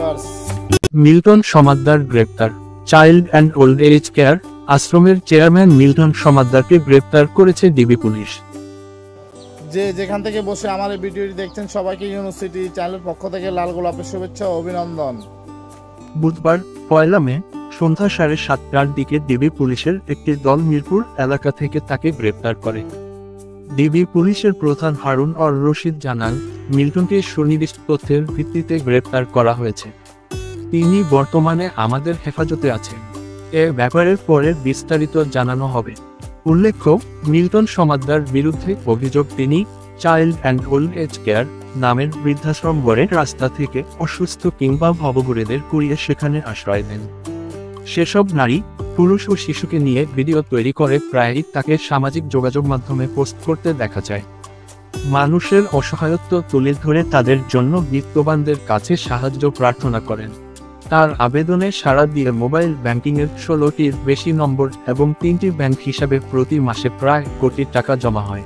Viewers. Milton Samaddar গ্রেপ্তার। Child and old age care আশ্রমের chairman Milton সমাদ্দারকে গ্রেপ্তার করেছে ডিবি পুলিশ। যেখান থেকে বসে আমার এই ভিডিওটি দেখছেন সবাইকে ইউনিভার্সিটি চ্যানেলের পক্ষ থেকে লাল গোলাপের শুভেচ্ছা ও অভিনন্দন। বুধবার 1 মে সন্ধ্যা 7:30টার দিকে ডিবি পুলিশের একটি দল মিরপুর এলাকা থেকে তাকে গ্রেপ্তার করে। ডিবি পুলিশের প্রধান হারুন অর রশিদ জানান, মিল্টনকে সুনির্দিষ্ট তথ্যের ভিত্তিতে গ্রেপ্তার করা হয়েছে। তিনি বর্তমানে আমাদের হেফাজতে আছেন। এ ব্যাপারে পরে বিস্তারিত জানানো হবে। উল্লেখ্য, মিল্টন সমাদ্দার বিরুদ্ধে অভিযোগ তিনি child and old age care নামের বৃদ্ধাশ্রম গড়ে রাস্তা থেকে অসুস্থ কিংবা ভবঘুরেদের কুড়িয়ে সেখানে আশ্রয় দেন। সেসব নারী, পুরুষ ও শিশুকে নিয়ে ভিডিও তৈরি করে প্রায়ই তাকে সামাজিক যোগাযোগ মাধ্যমে পোস্ট করতে দেখা যায়। মানুষের অসহায়ত্ব তুলে ধরে তাদের জন্য বিত্তবানদের কাছে সাহায্য প্রার্থনা করেন। তার আবেদনে সাড়া দিয়ে মোবাইল ব্যাংকিংয়ের 16টির বেশি নম্বর এবং 3টি ব্যাংক হিসাবে প্রতি মাসে প্রায় কোটি টাকা জমা হয়।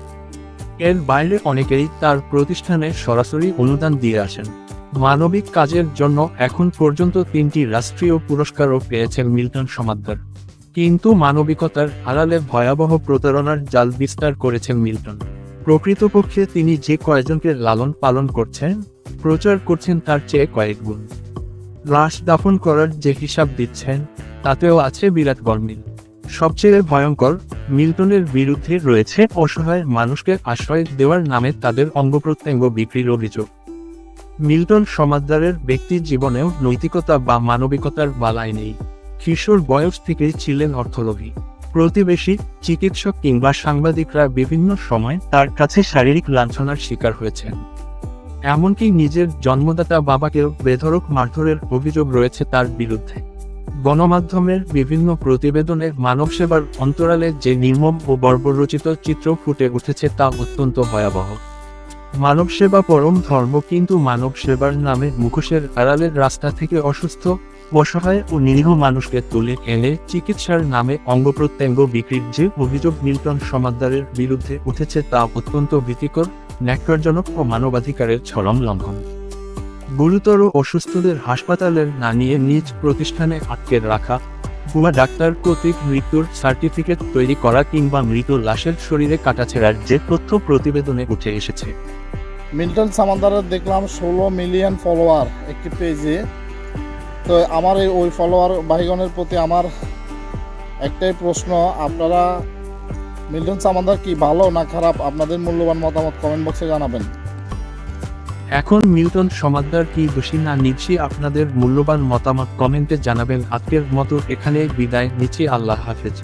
এর বাইরে অনেকেই তার প্রতিষ্ঠানে সরাসরি অনুদান দিয়ে আসেন। মানবিক কাজের জন্য এখন পর্যন্ত 3টি রাষ্ট্রীয় পুরস্কারও পেয়েছেন মিল্টন সমাদ্দার। কিন্তু মানবিকতার আড়ালে ভয়াবহ প্রতারণার জাল বিস্তার করেছেন মিল্টন। প্রকৃতপক্ষে তিনি যে কয়েকজনকে লালন পালন করছেন, প্রচার করছেন তার চেয়ে কয়েক গুণ। লাশ দাফন করার যে হিসাব দিচ্ছেন, তাতেও আছে বিরাট গরমিল। সবচেয়ে ভয়ঙ্কর, মিল্টনের বিরুদ্ধে রয়েছে অসহায় মানুষকে আশ্রয় দেওয়ার নামে তাদের অঙ্গপ্রত্যঙ্গ বিক্রির অভিযোগ। মিল্টন সমাদ্দারের ব্যক্তি জীবনেও নৈতিকতা বা মানবিকতার বালাই নেই। কিশোর বয়স থেকেই ছিলেন অর্থলোভী। প্রতিবেশী, চিকিৎসক কিংবা সাংবাদিকরা বিভিন্ন সময় তার কাছে শারীরিক লাঞ্ছনার শিকার হয়েছেন। এমনকি নিজের জন্মদাতা বাবাকেও বেধড়ক মারধরের অভিযোগ রয়েছে তার বিরুদ্ধে। গণমাধ্যমের বিভিন্ন প্রতিবেদনে মানবসেবার অন্তরালে যে নির্মম ও বর্বরচিত চিত্র ফুটে উঠেছে তা অত্যন্ত ভয়াবহ। মানবসেবা পরম ধর্ম, কিন্তু মানবসেবার নামে মুখোশের আড়ালের রাস্তা থেকে অসুস্থ, অসহায় ও নিরীহ মানুষকে তুলে এনে চিকিৎসার নামে অঙ্গপ্রত্যঙ্গ বিক্রির যে অভিযোগ মিল্টন সমাদ্দারের বিরুদ্ধে উঠেছে তা অত্যন্ত ভীতিকর, ন্যাক্কারজনক ও মানবাধিকারের চরম লঙ্ঘন। গুরুতর অসুস্থদের হাসপাতালের না নিয়ে নিজ প্রতিষ্ঠানে আটকে রাখা, ভুয়া ডাক্তার কর্তৃক মৃত্যুর সার্টিফিকেট তৈরি করা কিংবা মৃত লাশের শরীরে কাটাছেঁড়ার যে তথ্য প্রতিবেদনে উঠে এসেছে। মিল্টন সমাদ্দারের দেখলাম 16 মিলিয়ন ফলোয়ার একটি পেজে। তো আমার ওই ফলোয়ার ভাইগণের প্রতি আমার একটাই প্রশ্ন, আপনারা মিল্টন সমাদ্দার কি ভালো না খারাপ? আপনাদের মূল্যবান মতামত কমেন্ট বক্সে জানাবেন। এখন মিল্টন সমাদ্দার কি দোষী না নির্দোষী, আপনাদের মূল্যবান মতামত কমেন্টে জানাবেন। আজকের মতো এখানে বিদায় নিচ্ছি। আল্লাহ হাফেজ।